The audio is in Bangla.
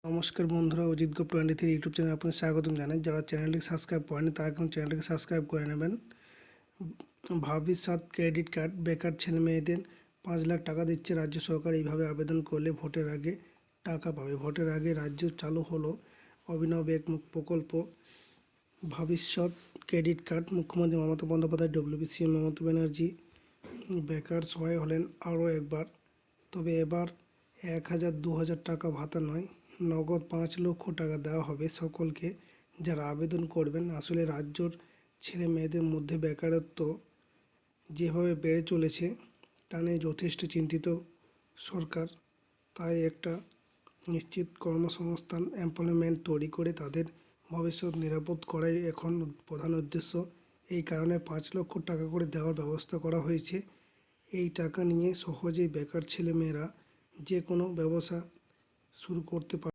নমস্কার বন্ধুরা, অজিত গোপ 23 ইউটিউব চ্যানেলে আপনাদের স্বাগতম জানাই। যারা চ্যানেলটিকে সাবস্ক্রাইব করেনি তারা এখন চ্যানেলটিকে সাবস্ক্রাইব করে নেবেন। ভবিষ্যৎ ক্রেডিট কার্ড বেকার ছেলে মেয়েদের 5 লাখ টাকা দিচ্ছে রাজ্য সরকার। এইভাবে আবেদন করলে ভোটের আগে টাকা পাবে। ভোটের আগে রাজ্য চালু হলো অভিনব এক প্রকল্প ভবিষ্যৎ ক্রেডিট কার্ড। মুখ্যমন্ত্রী মমতা বন্দ্যোপাধ্যায়, WBCM মমতা ব্যানার্জি বেকার সহায় হলেন আরও একবার। তবে এবার 1000 2000 টাকা ভাতা নয়, নগদ 5 লক্ষ টাকা দেওয়া হবে সকলকে যারা আবেদন করবেন। আসলে রাজ্যর ছেলে মেয়েদের মধ্যে বেকারত্ব যেভাবে বেড়ে চলেছে তা নিয়ে যথেষ্ট চিন্তিত সরকার। তাই একটা নিশ্চিত কর্মসংস্থান এমপ্লয়মেন্ট তৈরি করে তাদের ভবিষ্যৎ নিরাপদ করাই এখন প্রধান উদ্দেশ্য। এই কারণে 5 লক্ষ টাকা করে দেওয়ার ব্যবস্থা করা হয়েছে। এই টাকা নিয়ে সহজেই বেকার ছেলেমেয়েরা যে কোনো ব্যবসা শুরু করতে পারে।